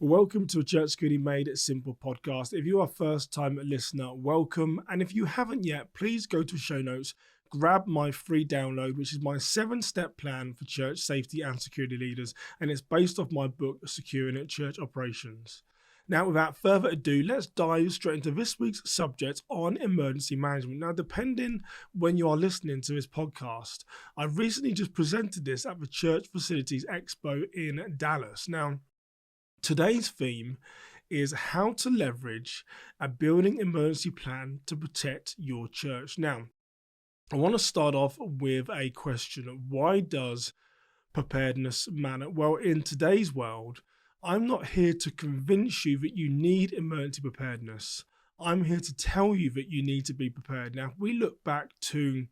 Welcome to a Church Security Made It Simple podcast. If you are a first-time listener, welcome. And if you haven't yet, please go to show notes, grab my free download, which is my 7-step plan for church safety and security leaders. And it's based off my book, Securing Church Operations. Now, without further ado, let's dive straight into this week's subject on emergency management. Now, depending when you are listening to this podcast, I recently just presented this at the Church Facilities Expo in Dallas. Now, today's theme is how to leverage a building emergency plan to protect your church. Now, I want to start off with a question. Why does preparedness matter? Well, in today's world, I'm not here to convince you that you need emergency preparedness. I'm here to tell you that you need to be prepared. Now, if we look back to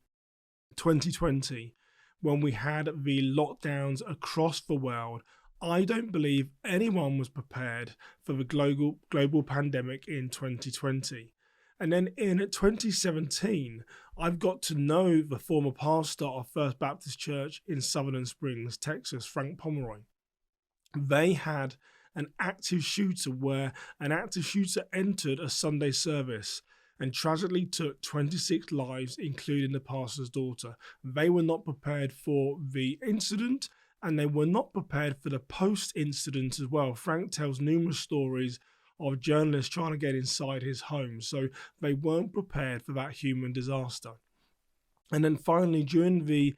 2020, when we had the lockdowns across the world, I don't believe anyone was prepared for the global pandemic in 2020. And then in 2017, I've got to know the former pastor of First Baptist Church in Sutherland Springs, Texas, Frank Pomeroy. They had an active shooter where an active shooter entered a Sunday service and tragically took 26 lives, including the pastor's daughter. They were not prepared for the incident, and they were not prepared for the post-incident as well. Frank tells numerous stories of journalists trying to get inside his home, so they weren't prepared for that human disaster. And then finally, during the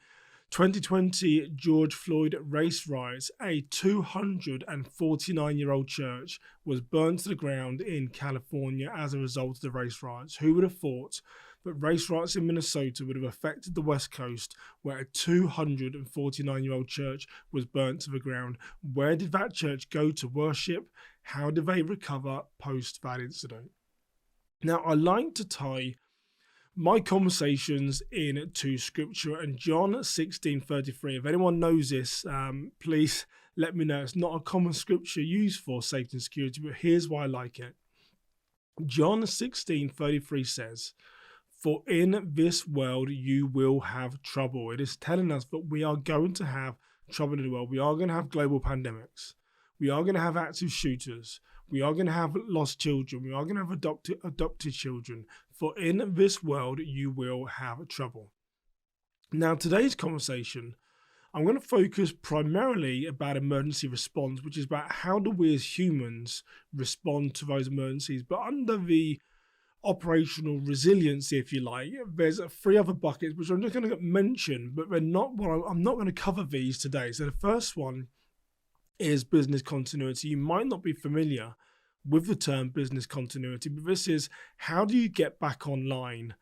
2020 George Floyd race riots, a 249-year-old church was burned to the ground in California as a result of the race riots. Who would have thought that race riots in Minnesota would have affected the West Coast, where a 249-year-old church was burnt to the ground? Where did that church go to worship? How did they recover post that incident? Now, I like to tie my conversations into scripture, and John 16:33. If anyone knows this, please let me know. It's not a common scripture used for safety and security, but here's why I like it. John 16:33 says, "For in this world you will have trouble." It is telling us that we are going to have trouble in the world. We are going to have global pandemics. We are going to have active shooters. We are going to have lost children. We are going to have adopted children. For in this world, you will have trouble. Now, today's conversation, I'm going to focus primarily about emergency response, which is about how do we as humans respond to those emergencies. But under the operational resiliency, if you like, there's 3 other buckets, which I'm just going to mention, but they're not. Well, I'm not going to cover these today. So the first one is business continuity. You might not be familiar with the term business continuity, but this is how do you get back online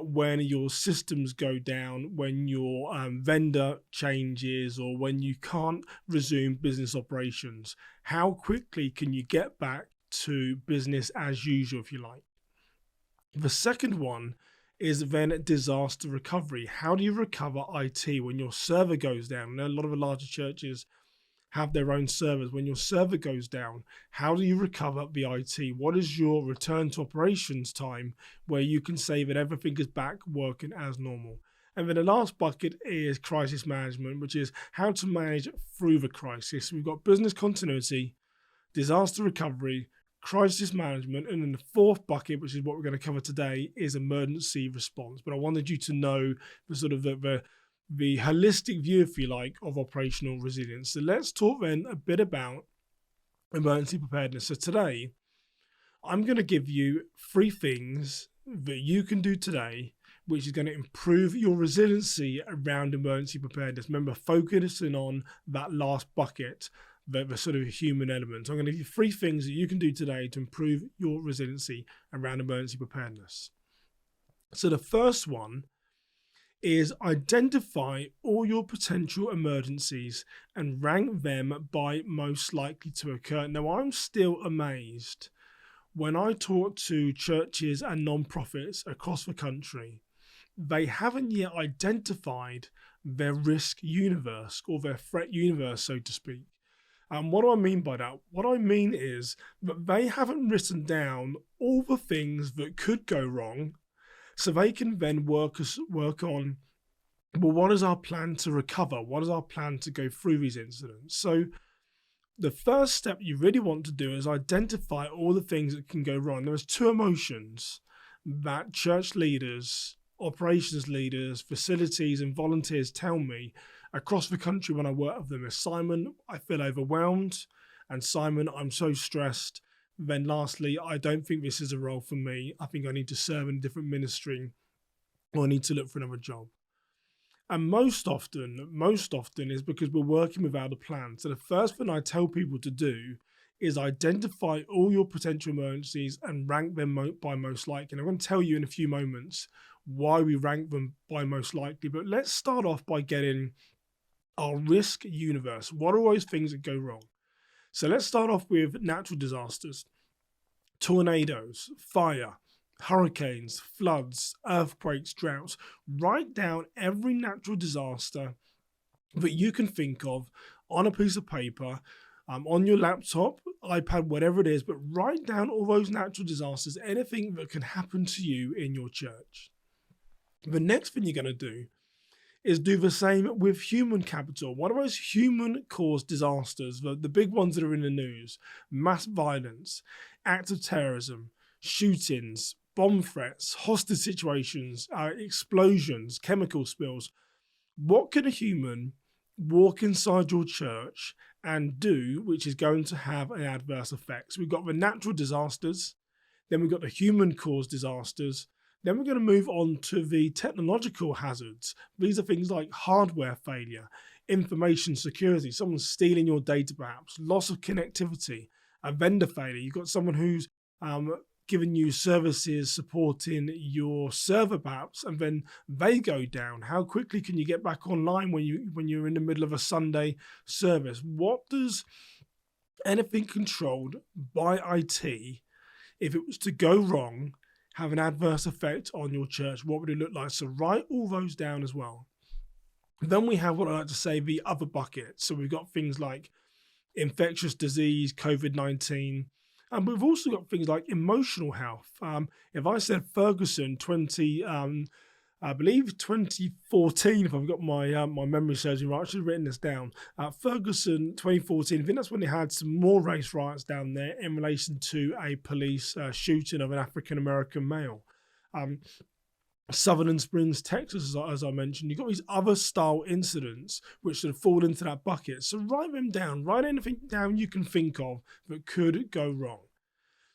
when your systems go down, when your vendor changes, or when you can't resume business operations. How quickly can you get back to business as usual, if you like? The second one is then disaster recovery. How do you recover IT when your server goes down? A lot of the larger churches have their own servers. When your server goes down, how do you recover the IT? What is your return to operations time where you can say that everything is back working as normal? And then the last bucket is crisis management, which is how to manage through the crisis. We've got business continuity, disaster recovery, crisis management, and then the fourth bucket, which is what we're going to cover today, is emergency response. But I wanted you to know the sort of the holistic view, if you like, of operational resilience. So let's talk then a bit about emergency preparedness. So today, I'm going to give you 3 things that you can do today, which is going to improve your resiliency around emergency preparedness. Remember, focusing on that last bucket, the sort of human element. So I'm going to give you 3 things that you can do today to improve your resiliency around emergency preparedness. So the first one is identify all your potential emergencies and rank them by most likely to occur. Now, I'm still amazed when I talk to churches and non-profits across the country. They haven't yet identified their risk universe or their threat universe, so to speak. And what do I mean by that? What I mean is that they haven't written down all the things that could go wrong, so they can then work on, well, what is our plan to recover? What is our plan to go through these incidents? So The first step you really want to do is identify all the things that can go wrong. There's two emotions that church leaders, operations leaders, facilities and volunteers tell me across the country when I work with them is, Simon, I feel overwhelmed, and Simon, I'm so stressed. Then lastly, I don't think this is a role for me. I think I need to serve in a different ministry, or I need to look for another job. And most often is because we're working without a plan. So the first thing I tell people to do is identify all your potential emergencies and rank them by most likely. And I'm going to tell you in a few moments why we rank them by most likely. But let's start off by getting our risk universe. What are all those things that go wrong? So let's start off with natural disasters, tornadoes, fire, hurricanes, floods, earthquakes, droughts. Write down every natural disaster that you can think of on a piece of paper, on your laptop, iPad, whatever it is, but write down all those natural disasters, anything that can happen to you in your church. The next thing you're going to do is do the same with human capital. One of those human-caused disasters, the big ones that are in the news, mass violence, acts of terrorism, shootings, bomb threats, hostage situations, explosions, chemical spills. What can a human walk inside your church and do which is going to have an adverse effect? So we've got the natural disasters, then we've got the human-caused disasters, then we're going to move on to the technological hazards. These are things like hardware failure, information security, someone stealing your data perhaps, loss of connectivity, a vendor failure. You've got someone who's giving you services supporting your server perhaps, and then they go down. How quickly can you get back online when you're in the middle of a Sunday service? What does anything controlled by IT, if it was to go wrong, have an adverse effect on your church? What would it look like? So write all those down as well. Then we have what I like to say the other bucket. So we've got things like infectious disease, COVID-19, and we've also got things like emotional health. If I said Ferguson 2014, if I've got my my memory serves me right, I should have written this down. Ferguson 2014, I think that's when they had some more race riots down there in relation to a police shooting of an African-American male. Sutherland Springs, Texas, as I mentioned, you've got these other style incidents which sort of fall into that bucket. So write them down. Write anything down you can think of that could go wrong.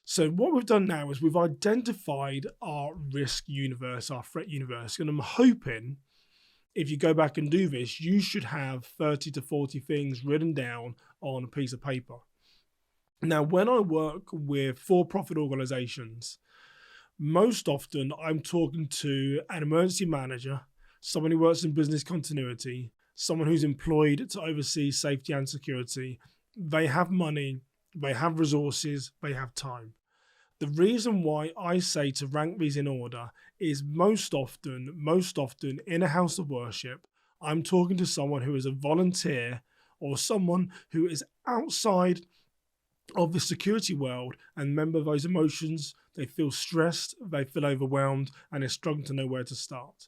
So what we've done now is we've identified our risk universe, our threat universe, and I'm hoping if you go back and do this, you should have 30 to 40 things written down on a piece of paper. Now, when I work with for-profit organizations, most often I'm talking to an emergency manager, someone who works in business continuity, someone who's employed to oversee safety and security. They have money, they have resources, they have time. The reason why I say to rank these in order is most often in a house of worship, I'm talking to someone who is a volunteer or someone who is outside of the security world, and remember those emotions, they feel stressed, they feel overwhelmed, and they're struggling to know where to start.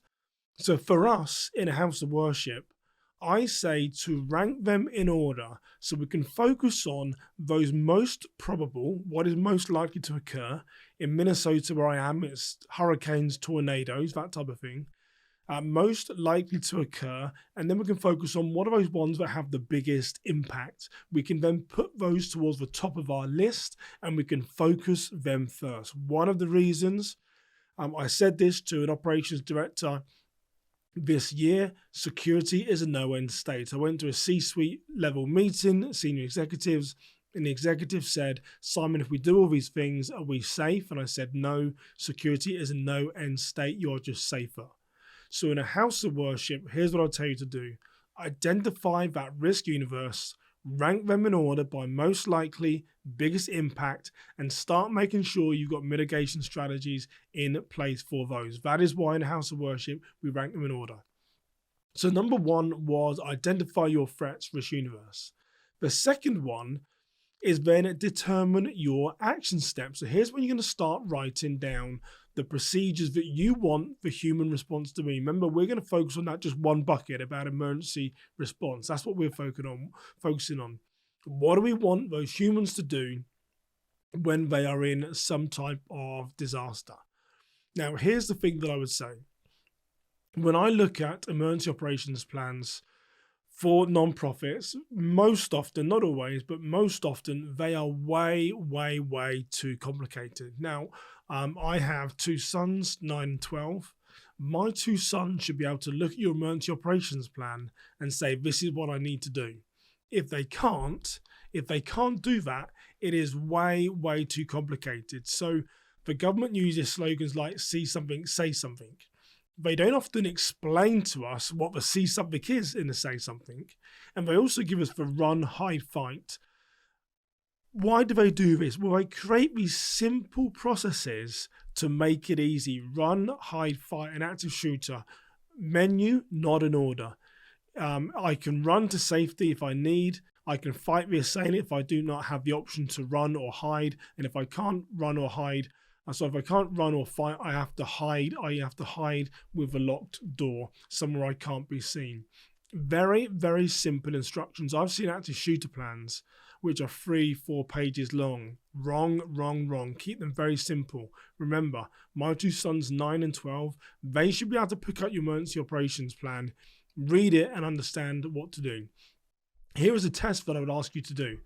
So for us in a house of worship, I say to rank them in order so we can focus on those most probable, what is most likely to occur. In Minnesota where I am, it's hurricanes, tornadoes, that type of thing. Most likely to occur, and then we can focus on what are those ones that have the biggest impact. We can then put those towards the top of our list and we can focus them first. One of the reasons, I said this to an operations director this year, security is a no-end state. I went to a C-suite level meeting, senior executives, and the executive said, Simon, if we do all these things, are we safe? And I said, no, security is a no-end state. You're just safer. So in a house of worship, here's what I'll tell you to do. Identify that risk universe, rank them in order by most likely, biggest impact, and start making sure you've got mitigation strategies in place for those. That is why in a house of worship, we rank them in order. So number one was identify your threats, risk universe. The second one is then determine your action steps. So here's when you're going to start writing down the procedures that you want the human response to be. Remember, we're going to focus on that just one bucket about emergency response. That's what we're focusing on. What do we want those humans to do when they are in some type of disaster? Now, here's the thing that I would say. When I look at emergency operations plans for non-profits, most often, not always, but most often, they are way, way, way too complicated. Now, I have two sons, 9 and 12. My two sons should be able to look at your emergency operations plan and say, this is what I need to do. If they can't do that, it is way, way too complicated. So the government uses slogans like see something, say something. They don't often explain to us what the see something is in the say something. And they also give us the run, hide, fight. Why do they do this? Well, they create these simple processes to make it easy. Run, hide, fight, an active shooter. Menu, not an order. I can run to safety if I need. I can fight the assailant if I do not have the option to run or hide. And if I can't run or hide, so if I can't run or fight, I have to hide. I have to hide with a locked door, somewhere I can't be seen. Very, very simple instructions. I've seen active shooter plans which are 3-4 pages long. Wrong, wrong, wrong. Keep them very simple. Remember, my two sons, 9 and 12, they should be able to pick up your emergency operations plan, read it, and understand what to do. Here is a test that I would ask you to do.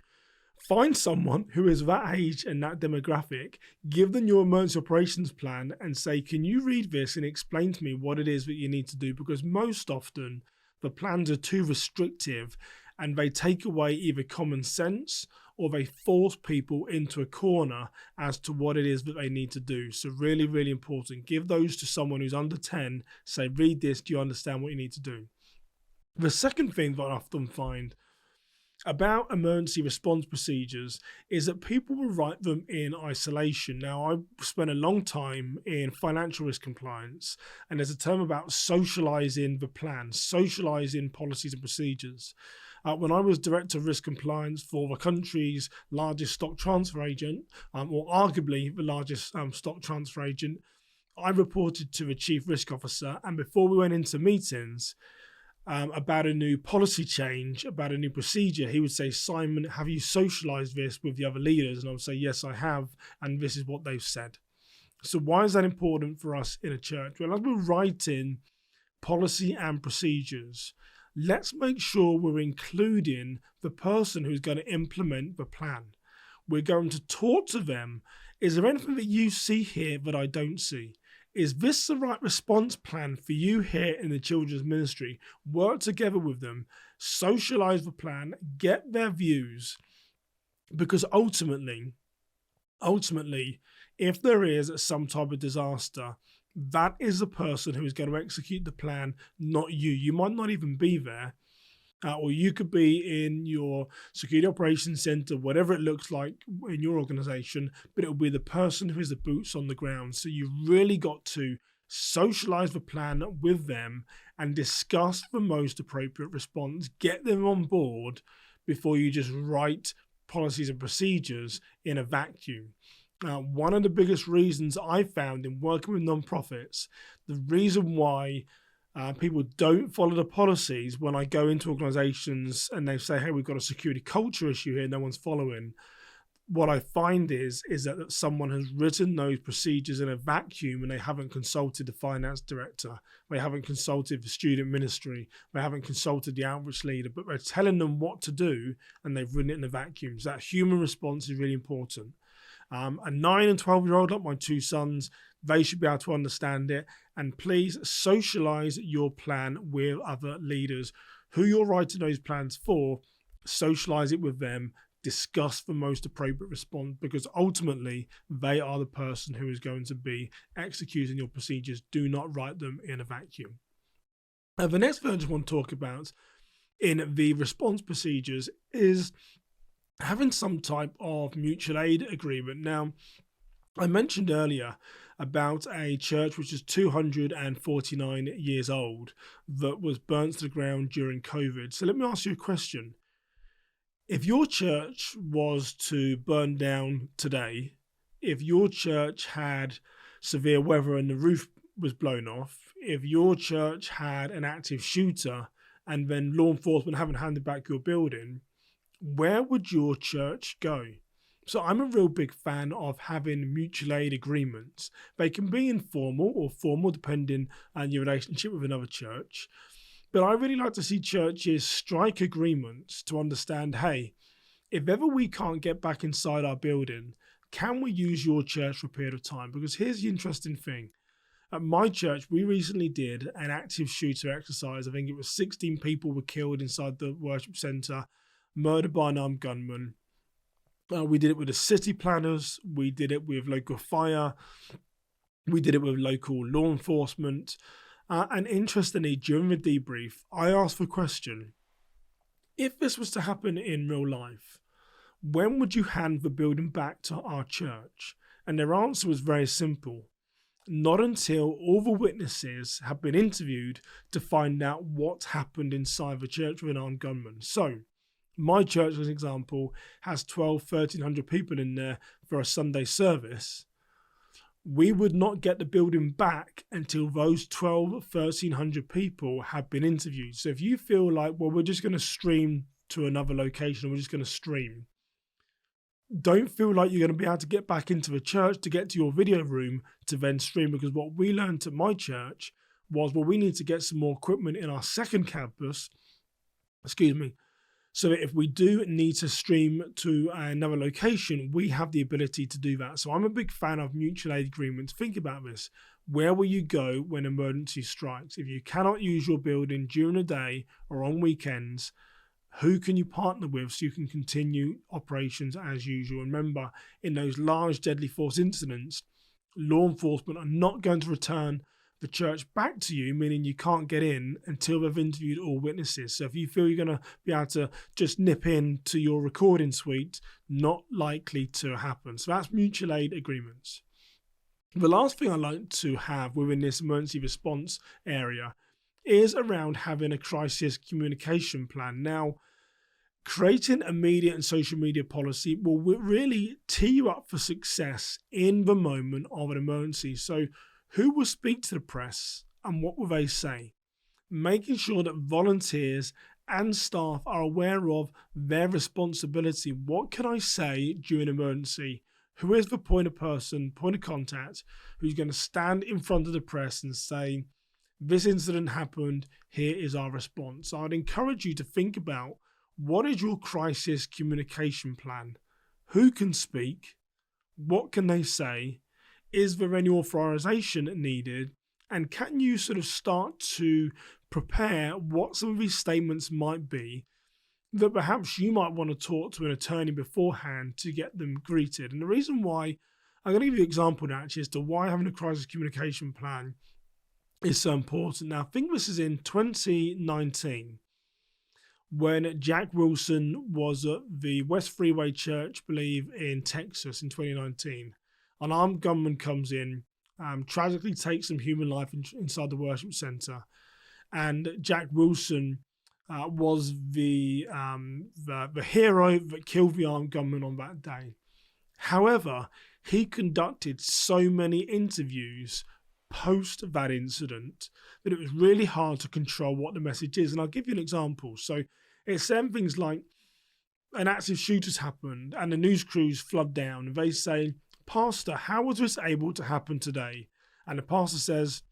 Find someone who is that age and that demographic, give them your emergency operations plan and say, can you read this and explain to me what it is that you need to do? Because most often the plans are too restrictive and they take away either common sense or they force people into a corner as to what it is that they need to do. So really, really important. Give those to someone who's under 10. Say, read this. Do you understand what you need to do? The second thing that I often find about emergency response procedures is that people will write them in isolation. Now, I spent a long time in financial risk compliance, and there's a term about socializing the plan, socializing policies and procedures. When I was Director of Risk Compliance for the country's largest stock transfer agent, or arguably the largest stock transfer agent, I reported to the Chief Risk Officer, and before we went into meetings, about a new policy change, about a new procedure, he would say, Simon, have you socialized this with the other leaders? And I would say, yes, I have. And this is what they've said. So why is that important for us in a church? Well, as we're writing policy and procedures, let's make sure we're including the person who's going to implement the plan. We're going to talk to them. Is there anything that you see here that I don't see? Is this the right response plan for you here in the children's ministry? Work together with them, socialize the plan, get their views, because ultimately, if there is some type of disaster, that is the person who is going to execute the plan, not you. You might not even be there. Or you could be in your security operations center, whatever it looks like in your organization, but it'll be the person who is the boots on the ground. So you've really got to socialize the plan with them and discuss the most appropriate response. Get them on board before you just write policies and procedures in a vacuum. One of the biggest reasons I found in working with nonprofits, the reason why people don't follow the policies when I go into organizations and they say, hey, we've got a security culture issue here, no one's following. What I find is that someone has written those procedures in a vacuum and they haven't consulted the finance director, they haven't consulted the student ministry, they haven't consulted the outreach leader, but they're telling them what to do and they've written it in a vacuum. So that human response is really important. A 9 and 12-year-old, like my two sons, they should be able to understand it. And please socialize your plan with other leaders who you're writing those plans for. Socialize it with them. Discuss the most appropriate response, because ultimately they are the person who is going to be executing your procedures. Do not write them in a vacuum. The next thing I just want to talk about in the response procedures is having some type of mutual aid agreement. Now, I mentioned earlier about a church which is 249 years old that was burnt to the ground during COVID. So let me ask you a question. If your church was to burn down today, if your church had severe weather and the roof was blown off, if your church had an active shooter and then law enforcement haven't handed back your building, where would your church go? So I'm a real big fan of having mutual aid agreements. They can be informal or formal depending on your relationship with another church. But I really like to see churches strike agreements to understand, hey, if ever we can't get back inside our building, can we use your church for a period of time? Because here's the interesting thing. At my church, we recently did an active shooter exercise. I think it was 16 people were killed inside the worship centre, murdered by an armed gunman. We did it with the city planners. We did it with local fire. We did it with local law enforcement. And interestingly, during the debrief, I asked the question, if this was to happen in real life, when would you hand the building back to our church? And their answer was very simple. Not until all the witnesses have been interviewed to find out what happened inside the church with an armed gunman. So, my church, as an example, has 1,300 people in there for a Sunday service. We would not get the building back until those 1,300 people have been interviewed. So if you feel like, well, we're just going to stream to another location, or we're just going to stream, don't feel like you're going to be able to get back into the church to get to your video room to then stream, because what we learned at my church was, well, we need to get some more equipment in our second campus, so that if we do need to stream to another location, we have the ability to do that. So I'm a big fan of mutual aid agreements. Think about this. Where will you go when emergency strikes? If you cannot use your building during the day or on weekends, who can you partner with so you can continue operations as usual? Remember, in those large deadly force incidents, law enforcement are not going to return the church back to you, meaning you can't get in until they've interviewed all witnesses. So if you feel you're going to be able to just nip in to your recording suite, not likely to happen. So that's mutual aid agreements. The last thing I like to have within this emergency response area is around having a crisis communication plan. Now, creating a media and social media policy will really tee you up for success in the moment of an emergency. So who will speak to the press and what will they say? Making sure that volunteers and staff are aware of their responsibility. What can I say during an emergency? Who is the point of contact, who's going to stand in front of the press and say, this incident happened, here is our response. So I'd encourage you to think about, what is your crisis communication plan? Who can speak? What can they say? Is there any authorization needed? And can you sort of start to prepare what some of these statements might be that perhaps you might want to talk to an attorney beforehand to get them greeted? And the reason why, I'm going to give you an example now actually as to why having a crisis communication plan is so important. Now, I think this is in 2019 when Jack Wilson was at the West Freeway Church, I believe, in Texas in 2019. An armed gunman comes in, tragically takes some human life inside the worship center. And Jack Wilson was the hero that killed the armed gunman on that day. However, he conducted so many interviews post that incident that it was really hard to control what the message is. And I'll give you an example. So it's saying things like, an active shooter's happened and the news crews flood down and they say, Pastor, how was this able to happen today? And the pastor says,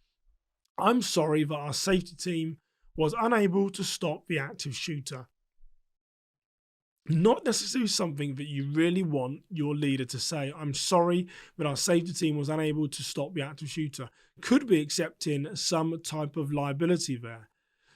I'm sorry that our safety team was unable to stop the active shooter. Not necessarily something that you really want your leader to say. I'm sorry that our safety team was unable to stop the active shooter. Could be accepting some type of liability there.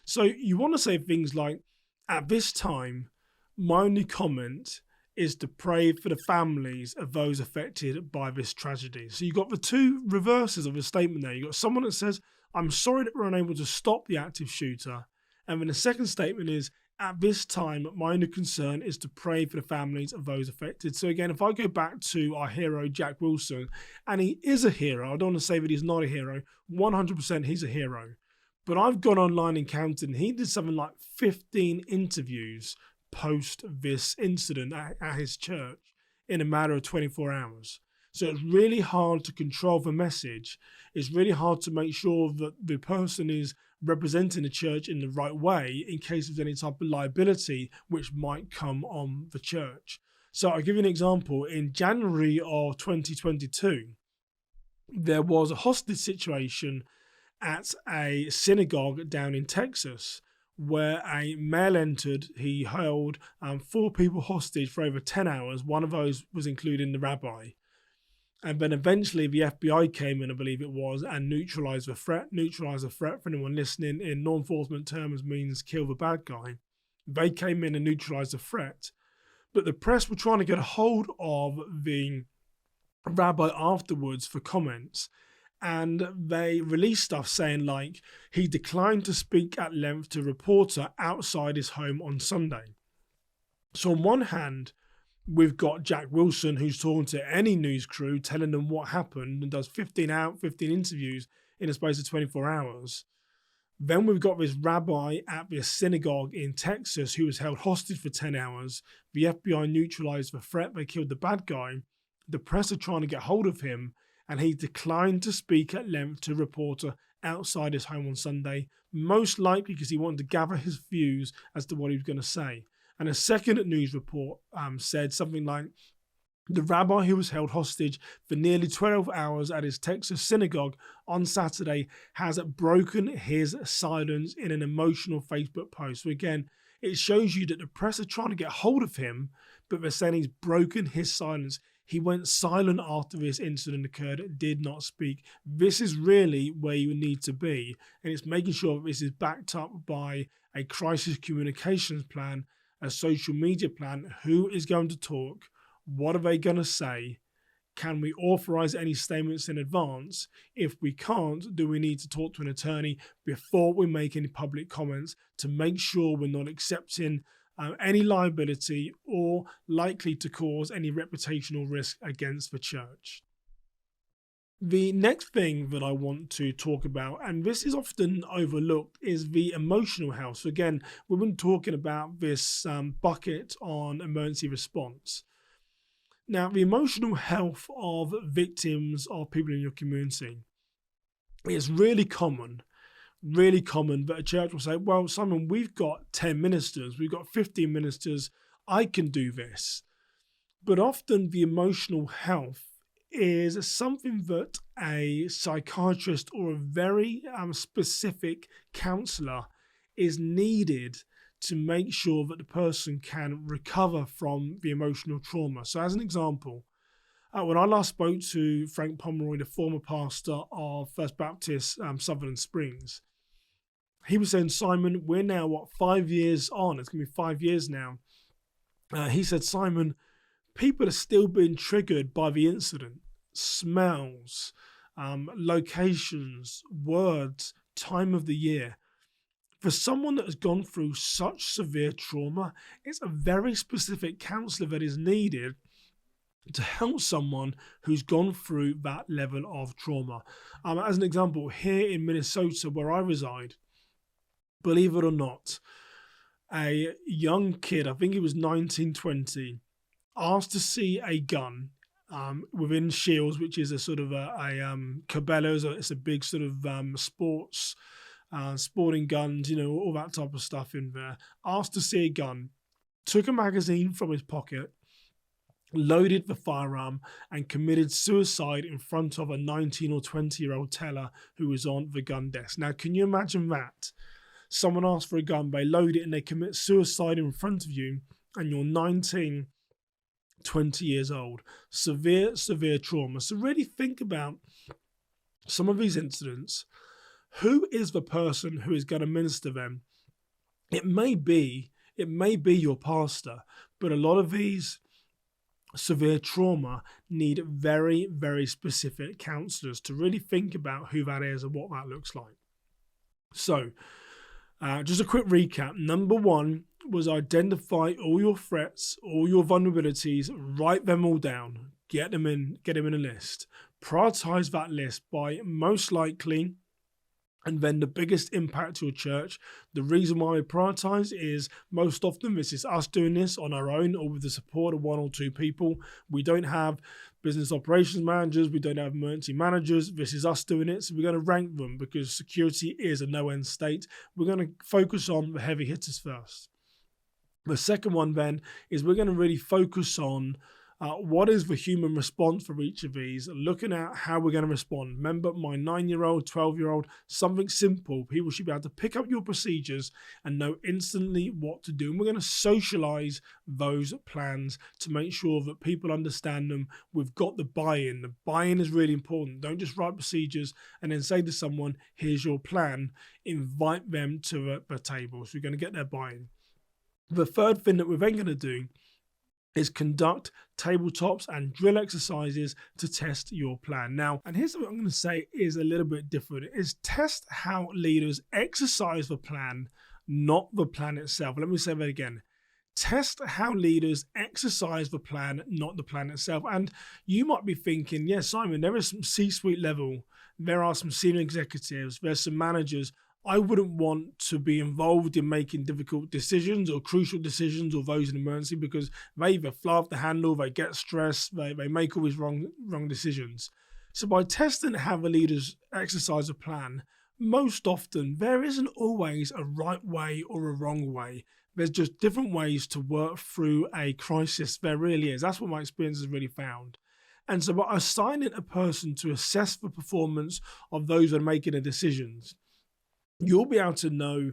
So you want to say things like, at this time, my only comment is to pray for the families of those affected by this tragedy. So you've got the two reverses of a statement there. You've got someone that says, I'm sorry that we're unable to stop the active shooter. And then the second statement is, at this time, my only concern is to pray for the families of those affected. So again, if I go back to our hero, Jack Wilson, and he is a hero, I don't want to say that he's not a hero, 100% he's a hero. But I've gone online and counted, and he did something like 15 interviews post this incident at his church in a matter of 24 hours. So it's really hard to control the message. It's really hard to make sure that the person is representing the church in the right way in case of any type of liability which might come on the church. So I'll give you an example. In January of 2022, there was a hostage situation at a synagogue down in Texas where a male entered. He held 4 people hostage for over 10 hours. One of those was including the rabbi. And then eventually the FBI came in, I believe it was, and neutralized the threat. Neutralize the threat, for anyone listening, in law enforcement terms means kill the bad guy. They came in and neutralized the threat. But the press were trying to get a hold of the rabbi afterwards for comments. And they released stuff saying like he declined to speak at length to a reporter outside his home on Sunday. So on one hand, we've got Jack Wilson, who's talking to any news crew, telling them what happened and does 15 interviews in a space of 24 hours. Then we've got this rabbi at this synagogue in Texas who was held hostage for 10 hours. The FBI neutralized the threat. They killed the bad guy. The press are trying to get hold of him, and he declined to speak at length to a reporter outside his home on Sunday, most likely because he wanted to gather his views as to what he was going to say. And a second news report said something like, the rabbi who was held hostage for nearly 12 hours at his Texas synagogue on Saturday has broken his silence in an emotional Facebook post. So again, it shows you that the press are trying to get hold of him, but they're saying he's broken his silence. He went silent after this incident occurred, did not speak. This is really where you need to be, and it's making sure that this is backed up by a crisis communications plan, a social media plan. Who is going to talk? What are they going to say? Can we authorize any statements in advance? If we can't, do we need to talk to an attorney before we make any public comments to make sure we're not accepting any liability or likely to cause any reputational risk against the church? The next thing that I want to talk about, and this is often overlooked, is the emotional health. So again, we've been talking about this bucket on emergency response. Now, the emotional health of victims of people in your community is really common that a church will say, well, Simon, we've got 10 ministers, we've got 15 ministers, I can do this. But often the emotional health is something that a psychiatrist or a very specific counsellor is needed to make sure that the person can recover from the emotional trauma. So as an example, when I last spoke to Frank Pomeroy, the former pastor of First Baptist Sutherland Springs, he was saying, Simon, we're now, 5 years on? It's going to be 5 years now. He said, Simon, people are still being triggered by the incident. Smells, locations, words, time of the year. For someone that has gone through such severe trauma, it's a very specific counsellor that is needed to help someone who's gone through that level of trauma. As an example, here in Minnesota, where I reside, believe it or not, a young kid, I think he was 19, 20, asked to see a gun within Shields, which is a sort of a Cabela's. It's a big sort of sporting guns, all that type of stuff in there. Asked to see a gun, took a magazine from his pocket, loaded the firearm, and committed suicide in front of a 19 or 20-year-old teller who was on the gun desk. Now, can you imagine that? Someone asks for a gun, they load it, and they commit suicide in front of you, and you're 19, 20 years old. Severe, severe trauma. So really think about some of these incidents. Who is the person who is going to minister them? It may be your pastor, but a lot of these severe trauma need very, very specific counsellors to really think about who that is and what that looks like. So, just a quick recap. Number 1 was identify all your threats, all your vulnerabilities, write them all down, get them in a list. Prioritize that list by most likely And then the biggest impact to your church, the reason why we prioritize is most often this is us doing this on our own or with the support of one or two people. We don't have business operations managers. We don't have emergency managers. This is us doing it. So we're going to rank them because security is a no-end state. We're going to focus on the heavy hitters first. The second one then is we're going to really focus on what is the human response for each of these, looking at how we're going to respond. Remember, my 9-year-old, 12-year-old, something simple. People should be able to pick up your procedures and know instantly what to do. And we're going to socialize those plans to make sure that people understand them. We've got the buy-in. The buy-in is really important. Don't just write procedures and then say to someone, here's your plan. Invite them to the table. So we're going to get their buy-in. The third thing that we're then going to do is conduct tabletops and drill exercises to test your plan. Now, and here's what I'm going to say is a little bit different, is test how leaders exercise the plan, not the plan itself. Let me say that again. Test how leaders exercise the plan, not the plan itself. And you might be thinking, yes, Simon, there is some C-suite level, there are some senior executives, there's some managers. I wouldn't want to be involved in making difficult decisions or crucial decisions or those in emergency because they either fly off the handle, they get stressed, they make all these wrong decisions. So by testing how the leaders exercise a plan, most often there isn't always a right way or a wrong way. There's just different ways to work through a crisis. There really is. That's what my experience has really found. And so by assigning a person to assess the performance of those that are making the decisions, you'll be able to know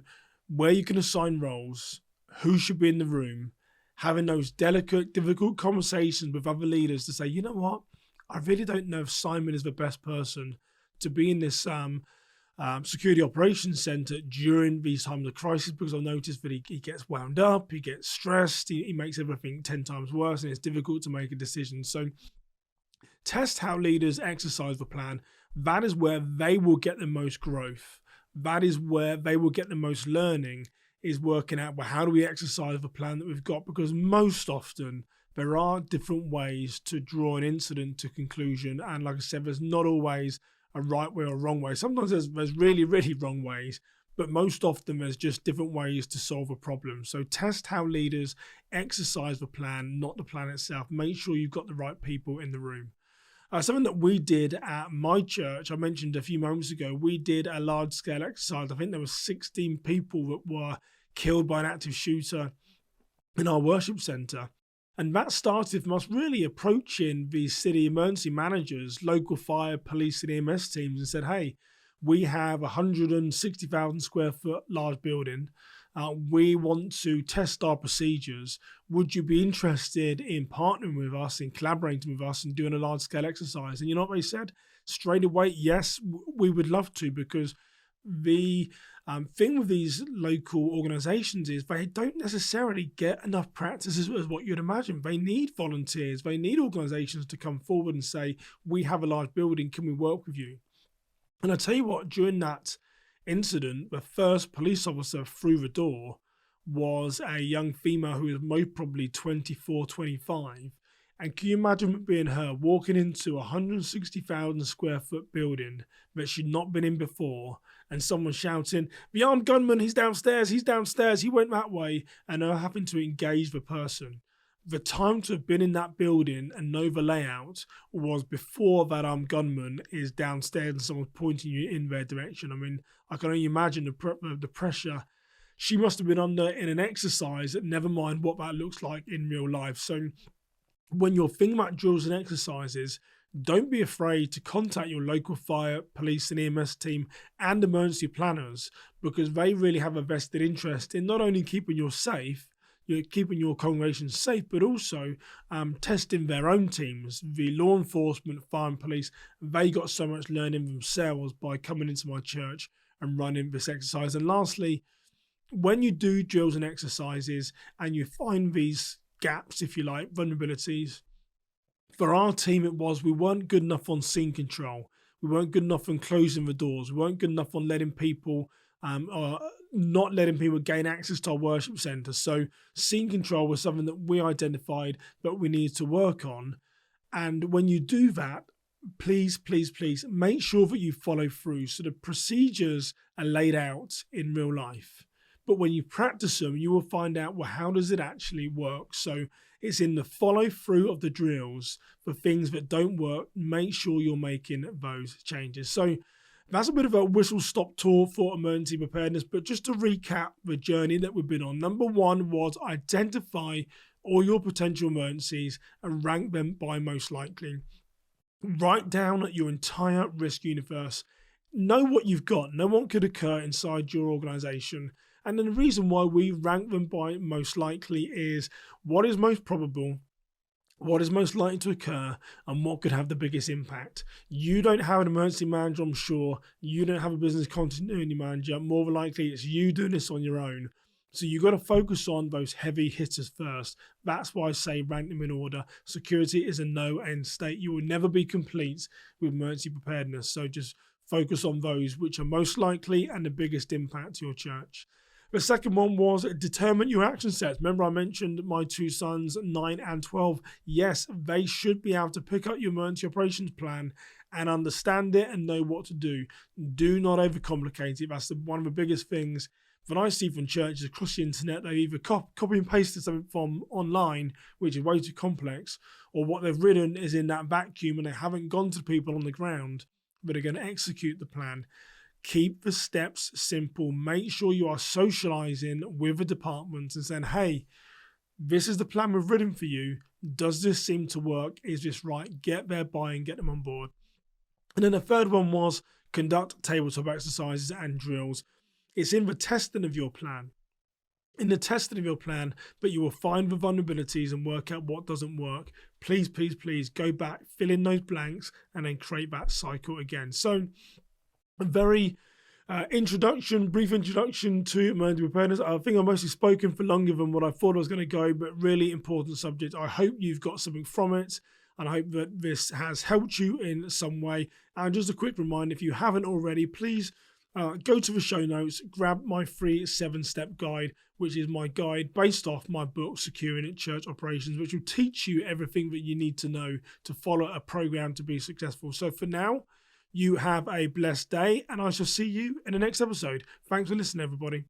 where you can assign roles, who should be in the room, having those delicate, difficult conversations with other leaders to say, you know what, I really don't know if Simon is the best person to be in this security operations center during these times of crisis because I've noticed that he gets wound up, he gets stressed, he makes everything 10 times worse and it's difficult to make a decision. So test how leaders exercise the plan. That is where they will get the most growth. That is where they will get the most learning, is working out, well, how do we exercise the plan that we've got? Because most often there are different ways to draw an incident to conclusion. And like I said, there's not always a right way or wrong way. Sometimes there's really, really wrong ways, but most often there's just different ways to solve a problem. So test how leaders exercise the plan, not the plan itself. Make sure you've got the right people in the room. Something that we did at my church, I mentioned a few moments ago, we did a large-scale exercise. I think there were 16 people that were killed by an active shooter in our worship centre. And that started from us really approaching the city emergency managers, local fire, police and EMS teams and said, hey, we have a 160,000 square foot large building. We want to test our procedures. Would you be interested in partnering with us, in collaborating with us and doing a large scale exercise? And you know what they said? Straight away, yes, we would love to, because the thing with these local organizations is they don't necessarily get enough practice as what you'd imagine. They need volunteers. They need organizations to come forward and say, we have a large building. Can we work with you? And I tell you what, during that incident, the first police officer through the door was a young female who was most probably 24, 25. And can you imagine it being her walking into a 160,000 square foot building that she'd not been in before, and someone shouting, the armed gunman, he's downstairs, he went that way, and her having to engage the person. The time to have been in that building and know the layout was before that armed gunman is downstairs and someone's pointing you in their direction. I mean, I can only imagine the pressure she must have been under in an exercise, never mind what that looks like in real life. So when you're thinking about drills and exercises, don't be afraid to contact your local fire, police and EMS team and emergency planners, because they really have a vested interest in not only keeping you safe, keeping your congregation safe, but also testing their own teams. The law enforcement, fire and police, they got so much learning themselves by coming into my church and running this exercise. And lastly, when you do drills and exercises and you find these gaps, if you like, vulnerabilities, for our team it was we weren't good enough on scene control. We weren't good enough on closing the doors. We weren't good enough on letting people or not letting people gain access to our worship centre. So scene control was something that we identified that we needed to work on. And when you do that, please, please, please make sure that you follow through. So the procedures are laid out in real life, but when you practice them, you will find out, well, how does it actually work? So it's in the follow through of the drills for things that don't work. Make sure you're making those changes. So that's a bit of a whistle-stop tour for emergency preparedness, but just to recap the journey that we've been on. Number one was identify all your potential emergencies and rank them by most likely. Write down your entire risk universe. Know what you've got. Know what could occur inside your organization. And then the reason why we rank them by most likely is what is most probable, what is most likely to occur, and what could have the biggest impact. You don't have an emergency manager, I'm sure. You don't have a business continuity manager. More than likely, it's you doing this on your own. So you've got to focus on those heavy hitters first. That's why I say rank them in order. Security is a no-end state. You will never be complete with emergency preparedness. So just focus on those which are most likely and the biggest impact to your church. The second one was determine your action sets. Remember, I mentioned my two sons, 9 and 12. Yes, they should be able to pick up your emergency operations plan and understand it and know what to do. Do not overcomplicate it. That's one of the biggest things that I see from churches across the internet. They either copy and pasted something from online, which is way too complex, or what they've written is in that vacuum and they haven't gone to the people on the ground that are going to execute the plan. Keep the steps simple. Make sure you are socializing with the department and saying, hey, this is the plan we've written for you. Does this seem to work? Is this right? Get their buy-in, get them on board. And then the third one was conduct tabletop exercises and drills. It's in the testing of your plan. In the testing of your plan, but you will find the vulnerabilities and work out what doesn't work. Please, please, please go back, fill in those blanks, and then create that cycle again. So a very brief introduction to emergency preparedness. I think I've mostly spoken for longer than what I thought I was going to go, but really important subject. I hope you've got something from it, and I hope that this has helped you in some way. And just a quick reminder, if you haven't already, please go to the show notes, grab my free 7-step guide, which is my guide based off my book, Securing Church Operations, which will teach you everything that you need to know to follow a program to be successful. So for now, you have a blessed day, and I shall see you in the next episode. Thanks for listening, everybody.